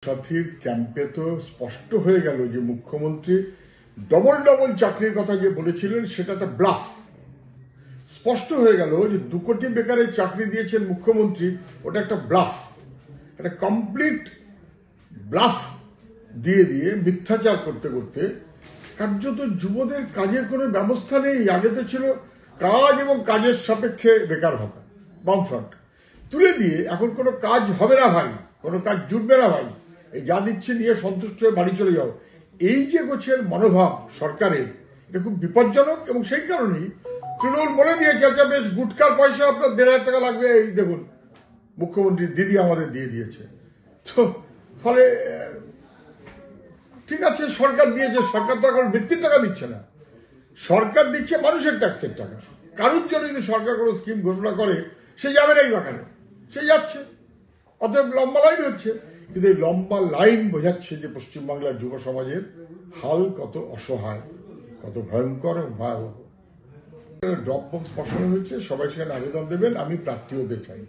সাথীর ক্যাম্পে তো স্পষ্ট হয়ে গেল যে মুখ্যমন্ত্রী ডবল ডবল চাকরির কথা যে বলেছিলেন সেটা একটা ব্লাফ। স্পষ্ট হয়ে গেল যে 2 কোটি বেকারের চাকরি দিয়েছেন মুখ্যমন্ত্রী, ওটা একটা ব্লাফ, একটা কমপ্লিট ব্লাফ দিয়ে দিয়ে মিথ্যাচার করতে করতে কার্যত যুবদের কাজের কোনো ব্যবস্থা নেই। আগে তো ছিল কাজ এবং কাজের সাপেক্ষে বেকার ভাতা, বামফ্রন্ট তুলে দিয়ে এখন কোনো কাজ হবে না ভাই, কোনো কাজ জুটবে না ভাই, এই যা দিচ্ছে নিয়ে সন্তুষ্ট হয়ে বাড়ি চলে যাও, এই যে গোছের মনোভাব সরকারের, এটা খুব বিপজ্জনক। এবং সেই কারণেই তৃণমূল বলে দিয়েছে, আচ্ছা বেশ, গুটকার পয়সা আপনার 1,500 টাকা লাগবে, এই দেখুন মুখ্যমন্ত্রী দিদি আমাদের দিয়ে দিয়েছে। তো ফলে ঠিক আছে, সরকার দিয়েছে, সরকার তো এখন ব্যক্তির টাকা দিচ্ছে না, সরকার দিচ্ছে মানুষের ট্যাক্সের টাকা। কারোর জন্য যদি সরকার কোনো স্কিম ঘোষণা করে সে যাবে নাই বা কেন, সে যাচ্ছে, অতএব লম্বা লাইন হচ্ছে। কিন্তু এই লম্বা লাইন বোঝাচ্ছে যে পশ্চিমবাংলার যুব সমাজের হাল কত অসহায়, কত ভয়ঙ্কর এবং ভয়াবহ। ড্রপ বক্স বসানো হয়েছে, সবাই সেখানে আবেদন দেবেন। আমি প্রার্থী হতে চাই।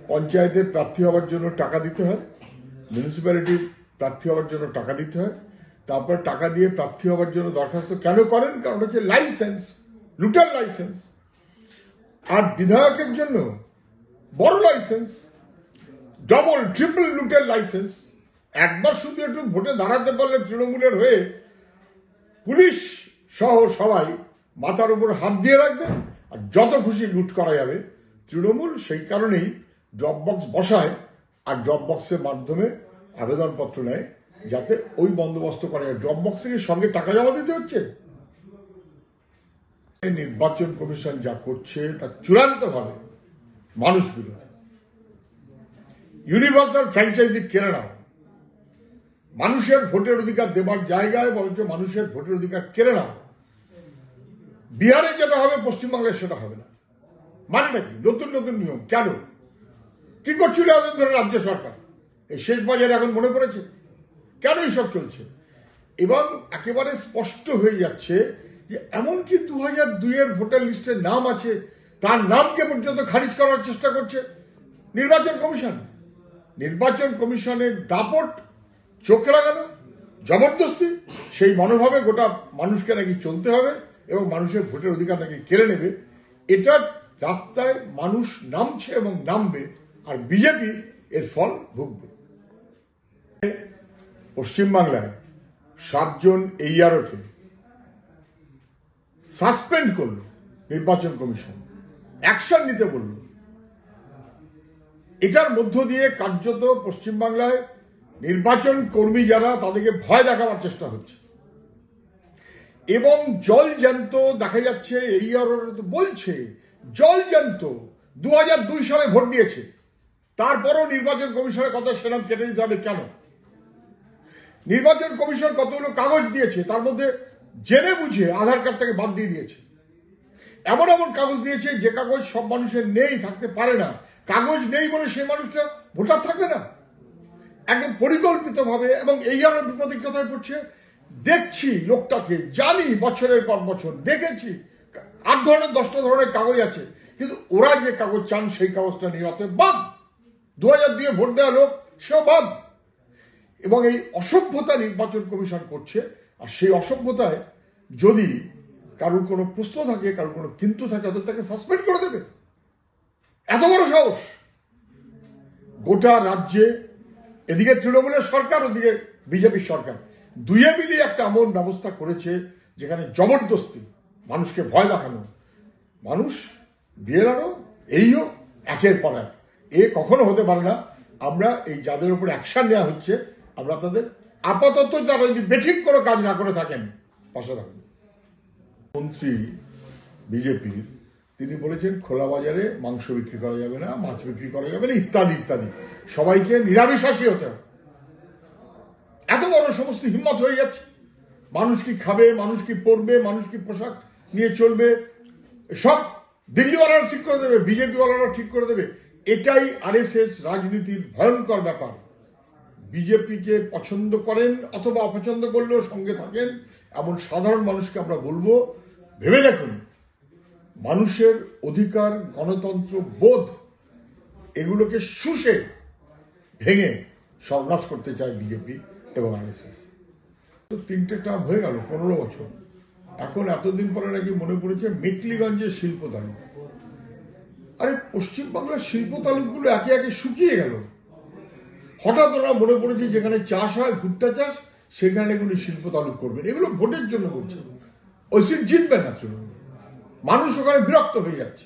পঞ্চায়েতের প্রার্থী হওয়ার জন্য টাকা দিতে হয়, মিউনিসিপ্যালিটির প্রার্থী হওয়ার জন্য টাকা দিতে হয়, তারপর টাকা দিয়ে প্রার্থী হওয়ার জন্য দরখাস্ত কেন করেন? কারণ হচ্ছে লাইসেন্স, লুটার লাইসেন্স। আর বিধায়কের জন্য বড় লাইসেন্স, ডবল ট্রিপল লুটের লাইসেন্স। একবার শুধু একটু ভোটে দাঁড়াতে পারলে তৃণমূলের হয়ে পুলিশ সহ সবাই মাথার উপর হাত দিয়ে রাখবে আর যত খুশি লুট করা যাবে। তৃণমূল সেই কারণেই ড্রপ বক্স বসায় আর ড্রপ বক্সের মাধ্যমে আবেদনপত্র নেয়, যাতে ওই বন্দোবস্ত করা যায়। ড্রপ বক্স থেকে সঙ্গে টাকা জমা দিতে হচ্ছে। নির্বাচন কমিশন যা করছে তা চূড়ান্তভাবে মানুষ বিরোধী। ইউনিভার্সাল ফ্র্যাঞ্চাইজি কেড়ে নাও, মানুষের ভোটের অধিকার দেবার জায়গায় বরঞ্চ মানুষের ভোটের অধিকার কেড়ে নাও। বিহারে যেটা হবে পশ্চিমবাংলায় সেটা হবে না, মানে নাকি নতুন নতুন নিয়ম? কেন, কি করছিল এতদিন ধরে রাজ্য সরকার? এই শেষ বাজারে এখন মনে পড়েছে কেন এইসব চলছে? এবং একেবারে স্পষ্ট হয়ে যাচ্ছে যে এমনকি 2002-এর ভোটার লিস্টের নাম আছে, তার নামকে পর্যন্ত খারিজ করার চেষ্টা করছে নির্বাচন কমিশন। নির্বাচন কমিশনের দাপট, চোখ লাগানো, জবরদস্তি, সেই মনোভাবে গোটা মানুষকে নাকি চলতে হবে এবং মানুষের ভোটের অধিকার নাকি কেড়ে নেবে। এটার রাস্তায় মানুষ নামছে এবং নামবে, আর বিজেপি এর ফল ভুগবে। পশ্চিমবাংলায় 7 জন ARO-কে সাসপেন্ড করলো নির্বাচন কমিশন, অ্যাকশন নিতে বলল। এটার মধ্য দিয়ে কার্যত পশ্চিমবাংলায় নির্বাচন কর্মী যারা, তাদেরকে ভয় দেখাবার চেষ্টা হচ্ছে। এবং জল জ্যান্ত দেখা যাচ্ছে, ARO বলছে জল জ্যান্ত 2002 সালে ভোট দিয়েছে, তারপরও নির্বাচন কমিশনের কথা সেরকম কেটে দিতে হবে কেন? নির্বাচন কমিশন কতগুলো কাগজ দিয়েছে, তার মধ্যে জেনে বুঝে আধার কার্ডটাকে বাদ দিয়ে দিয়েছে। এমন এমন কাগজ দিয়েছে যে কাগজ সব মানুষের নেই, থাকতে পারে না। কাগজ নেই বলে সেই মানুষটা ভোটার থাকবে না, একদম পরিকল্পিতভাবে। এবং এই আরো বিপদের কথায় পড়ছে। দেখছি লোকটাকে, জানি বছরের পর বছর দেখেছি, 8 ধরনের 10টা ধরনের কাগজ আছে, কিন্তু ওরা যে কাগজ চান সেই কাগজটা নিয়ে, অতএব বাদ। 2002-এ ভোট দেওয়া লোক, সেও বাদ। এবং এই অসভ্যতা নির্বাচন কমিশন করছে। আর সেই অসভ্যতায় যদি কারোর কোনো প্রশ্ন থাকে, কারোর কোনো কিন্তু থাকে, ওদের তাকে সাসপেন্ড করে দেবে। এত বড় সাহস গোটা রাজ্যে। এদিকে তৃণমূলের সরকার, ওদিকে বিজেপির সরকার, দুয়ে মিলিয়ে একটা এমন ব্যবস্থা করেছে যেখানে জবরদস্তি, মানুষকে ভয় দেখানো, মানুষ বিএলআরও এইও একের পর এক। এ কখনো হতে পারে না। আমরা এই যাদের উপর অ্যাকশন নেওয়া হচ্ছে, আমরা তাদের আপাতত, তারা যদি বেঠিক কোনো কাজ না করে থাকেন, পাশে থাকুন। মন্ত্রী বিজেপির, তিনি বলেছেন খোলা বাজারে মাংস বিক্রি করা যাবে না, মাছ বিক্রি করা যাবে না, ইত্যাদি ইত্যাদি। সবাইকে নিরামিষাশী হতে হবে। এত বড় সমস্ত হিম্মত হয়ে যাচ্ছে। মানুষ কি খাবে, মানুষ কি পরবে, মানুষ কি পোশাক নিয়ে চলবে, সব দিল্লিওয়ালারা ঠিক করে দেবে, বিজেপিওয়ালারা ঠিক করে দেবে। এটাই RSS রাজনীতির ভয়ঙ্কর ব্যাপার। বিজেপিকে পছন্দ করেন অথবা অপছন্দ করলেও সঙ্গে থাকেন এমন সাধারণ মানুষকে আমরা বলবো, ভেবে দেখুন, মানুষের অধিকার, গণতন্ত্র বোধ, এগুলোকে শুষে ভেঙে সর্বনাশ করতে চায় বিজেপি এবং আরএসএস। তো 3টে টার্ম হয়ে গেল, 15 বছর। এখন এতদিন পরে নাকি মনে পড়েছে মেকলিগঞ্জের শিল্প তালুক। আরে পশ্চিমবাংলার শিল্প তালুকগুলো একে একে শুকিয়ে গেল। হঠাৎ ওরা মনে পড়েছে যেখানে চাষ হয় ভুট্টা চাষ, সেখানে কোনো শিল্প তালুক করবেন। এগুলো ভোটের জন্য করছে, ওই সিট জিতবে না তৃণমূল। মানুষ ওখানে বিরক্ত হয়ে যাচ্ছে।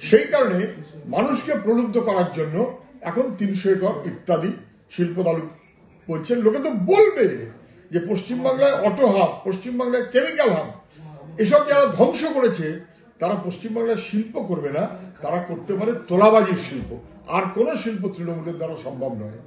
সেই কারণে মানুষকে প্রলুব্ধ করার জন্য এখন 300 একর ইত্যাদি শিল্প তালুক বলছেন। লোকে তো বলবে যে পশ্চিমবাংলায় অটো হাব, পশ্চিমবাংলায় কেমিক্যাল হাব, এসব যারা ধ্বংস করেছে তারা পশ্চিমবাংলায় শিল্প করবে না, তারা করতে পারে তোলাবাজির শিল্প। আর কোনো শিল্প তৃণমূলের দ্বারা সম্ভব নয়।